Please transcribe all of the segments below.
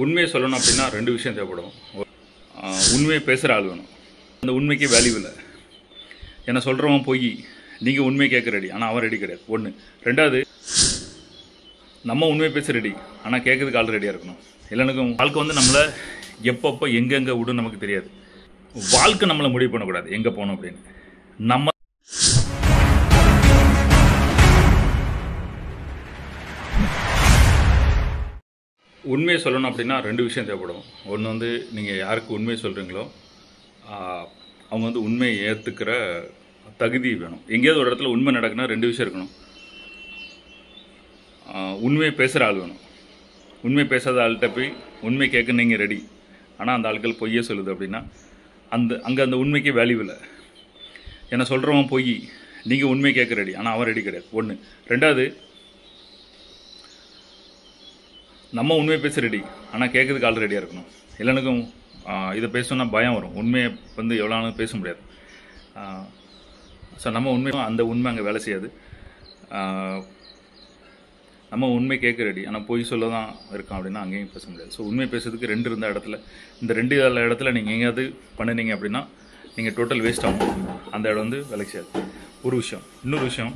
உண்மையை சொல்லணும் அப்படின்னா ரெண்டு விஷயம் தேவைப்படும். உண்மையை பேசுகிற ஆள் வேணும். அந்த உண்மைக்கு வேல்யூ இல்லை. என்ன சொல்கிறவன் போய் நீங்கள் உண்மையை கேட்க ரெடி, ஆனால் அவன் ரெடி கிடையாது. ஒன்று. ரெண்டாவது, நம்ம உண்மையை பேச ரெடி, ஆனால் கேட்கறதுக்கு ஆள் ரெடியாக இருக்கணும். இல்லைனுக்கு வாழ்க்கை வந்து நம்மளை எப்பப்போ எங்கெங்கே விடும் நமக்கு தெரியாது. வாழ்க்கை நம்மளை முடிவு பண்ணக்கூடாது எங்கே போகணும் அப்படின்னு. நம்ம உண்மையை சொல்லணும் அப்படின்னா ரெண்டு விஷயம் தேவைப்படும். ஒன்று வந்து நீங்கள் யாருக்கு உண்மையை சொல்கிறீங்களோ அவங்க வந்து உண்மையை ஏற்றுக்கிற தகுதி வேணும். எங்கேயாவது ஒரு இடத்துல உண்மை நடக்குன்னா ரெண்டு விஷயம் இருக்கணும். உண்மையை பேசுகிற ஆள் வேணும். உண்மை பேசாத ஆள்கிட்ட போய் உண்மை கேட்க நீங்கள் ரெடி, ஆனால் அந்த ஆட்கள் பொய்யே சொல்லுது அப்படின்னா அங்கே அந்த உண்மைக்கு வேல்யூ இல்லை. என்ன சொல்கிறவன் பொய், நீங்கள் உண்மை கேட்க ரெடி, ஆனால் அவன் ரெடி கிடையாது. ஒன்று. ரெண்டாவது, நம்ம உண்மையை பேச ரெடி, ஆனால் கேட்கறதுக்கு ஆள் ரெடியாக இருக்கணும். இல்லைனுக்கும் இதை பேசணுன்னா பயம் வரும். உண்மையை வந்து எவ்வளோ நாளும் பேச முடியாது. ஸோ நம்ம உண்மை, அந்த உண்மை அங்கே வேலை செய்யாது. நம்ம உண்மை கேட்க ரெடி, ஆனால் பொய் சொல்ல தான் இருக்கோம் அப்படின்னா அங்கேயும் பேச முடியாது. ஸோ உண்மை பேசுறதுக்கு ரெண்டு இருந்த இடத்துல, இந்த ரெண்டு இடத்துல நீங்கள் எங்கேயாவது பண்ணினீங்க அப்படின்னா நீங்கள் டோட்டல் வேஸ்ட் ஆகும். அந்த இடம் வந்து வேலை செய்யாது. ஒரு விஷயம். இன்னொரு விஷயம்,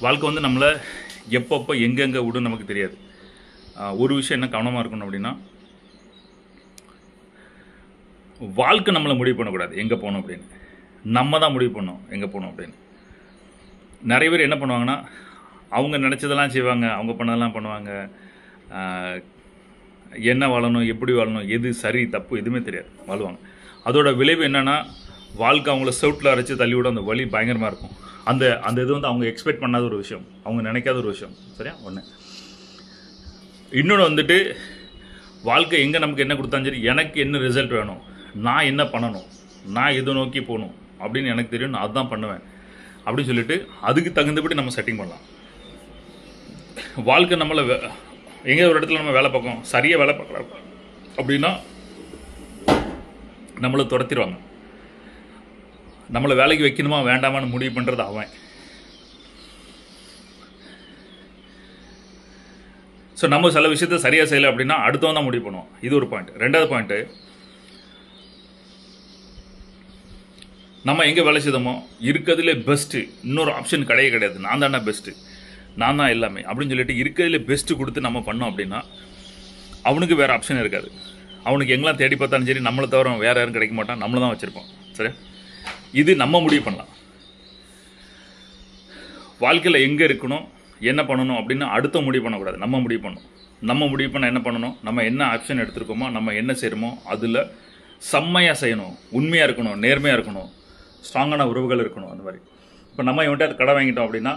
வாழ்க்கை வந்து நம்மளை எப்பப்போ எங்கெங்கே விடும் நமக்கு தெரியாது. ஒரு விஷயம் என்ன கவனமாக இருக்கணும் அப்படின்னா, வாழ்க்கை நம்மளை முடிவு பண்ணக்கூடாது எங்கே போகணும் அப்படின்னு. நம்ம தான் முடிவு பண்ணோம் எங்கே போகணும் அப்படின்னு. நிறைய பேர் என்ன பண்ணுவாங்கன்னா, அவங்க நினச்சதெல்லாம் செய்வாங்க, அவங்க பண்ணதெல்லாம் பண்ணுவாங்க. என்ன வாழணும், எப்படி வாழணும், எது சரி தப்பு எதுவுமே தெரியாது, வாழுவாங்க. அதோட விளைவு என்னென்னா, வாழ்க்கை அவங்கள சவுட்டில் அரைச்சி தள்ளிவிட அந்த வலி பயங்கரமாக இருக்கும். அந்த இது வந்து அவங்க எக்ஸ்பெக்ட் பண்ணாத ஒரு விஷயம், அவங்க நினைக்காத ஒரு விஷயம். சரியா? ஒன்று. இன்னொன்று வந்துட்டு, வாழ்க்கை எங்கே நமக்கு என்ன கொடுத்தாலும் சரி, எனக்கு என்ன ரிசல்ட் வேணும், நான் என்ன பண்ணணும், நான் எதை நோக்கி போகணும் அப்படின்னு எனக்கு தெரியும், நான் அதுதான் பண்ணுவேன் அப்படின்னு சொல்லிட்டு அதுக்கு தகுந்தபடி நம்ம செட்டிங் பண்ணலாம். வாழ்க்கை நம்மளை எங்கே ஒரு இடத்துல நம்ம வேலை பார்க்கோம், சரியாக வேலை பார்க்கலாம் அப்படின்னா நம்மளை துரத்திடுவாங்க. நம்மளை வேலைக்கு வைக்கணுமா வேண்டாமான்னு முடிவு பண்ணுறது அவன். ஸோ நம்ம சில விஷயத்த சரியாக செய்யலை அப்படின்னா அடுத்தவன் தான் முடிவு பண்ணுவோம். இது ஒரு பாயிண்ட். ரெண்டாவது பாயிண்ட்டு, நம்ம எங்கே வேலை செய்தோமோ இருக்கிறதுலே பெஸ்ட்டு, இன்னொரு ஆப்ஷன் கிடையாது, நான் தானே பெஸ்ட்டு, நான் தான் எல்லாமே அப்படின்னு சொல்லிட்டு இருக்கிறதுலே பெஸ்ட்டு கொடுத்து நம்ம பண்ணோம் அப்படின்னா அவனுக்கு வேறு ஆப்ஷன் இருக்காது. அவனுக்கு எங்கெல்லாம் தேடி பார்த்தாலும் சரி, நம்மளை தவிர வேறு யாரும் கிடைக்க மாட்டான், நம்மளை தான் வச்சுருப்போம். சரி, இது நம்ம முடிவு பண்ணலாம். வாழ்க்கையில் எங்கே இருக்கணும், என்ன பண்ணணும் அப்படின்னு அடுத்த முடிவு பண்ணக்கூடாது, நம்ம முடிவு பண்ணணும். நம்ம முடிவு பண்ண என்ன பண்ணணும், நம்ம என்ன ஆப்ஷன் எடுத்துருக்கோமோ, நம்ம என்ன செய்கிறோமோ அதில் செம்மையாக செய்யணும், உண்மையாக இருக்கணும், நேர்மையாக இருக்கணும், ஸ்ட்ராங்கான உறவுகள் இருக்கணும். அந்த மாதிரி இப்போ நம்ம இவன்கிட்ட கடை வாங்கிட்டோம் அப்படின்னா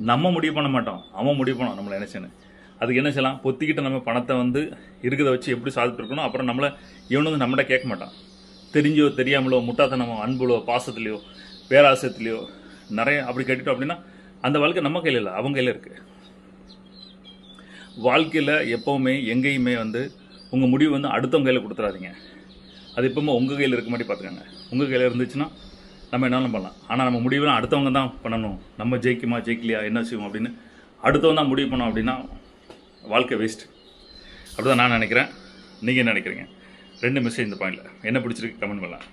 நம்ம முடிவு பண்ண மாட்டோம், அவன் முடிவு பண்ணோம் நம்மளை என்ன செய்யணும். அதுக்கு என்ன செய்யலாம், பொத்திக்கிட்ட நம்ம பணத்தை வந்து இருக்கிறத வச்சு எப்படி சாதித்துருக்கணும். அப்புறம் நம்மளை இவனு வந்து நம்மகிட்ட கேட்க மாட்டான். தெரிஞ்சோ தெரியாமலோ, முட்டாத்தனமோ, அன்புலோ, பாசத்துலையோ, பேராசத்துலையோ நிறைய அப்படி கேட்டுட்டோம் அப்படின்னா அந்த வாழ்க்கை நம்ம கையில் இல்லை, அவங்க கையில் இருக்குது. வாழ்க்கையில் எப்போவுமே எங்கேயுமே வந்து உங்கள் முடிவு வந்து அடுத்தவங்க கையில் கொடுத்துடாதீங்க. அது எப்போவுமே உங்கள் கையில் இருக்க மாதிரி பார்த்துக்கோங்க. உங்கள் கையில் இருந்துச்சுன்னா நம்ம என்னாலும் பண்ணலாம். ஆனால் நம்ம முடிவுலாம் அடுத்தவங்க தான் பண்ணணும். நம்ம ஜெயிக்குமா ஜெயிக்கலையா என்ன செய்வோம் அப்படின்னு அடுத்தவங்க தான் முடிவு பண்ணோம் அப்படின்னா வாழ்க்கை வேஸ்ட். அப்படி தான் நான் நினைக்கிறேன். நீங்கள் என்ன நினைக்கிறீங்க? ரெண்டு மெசேஜ் இந்த பாயிண்டில் என்ன பிடிச்சிருக்கு கமெண்ட் பண்ணலாம்.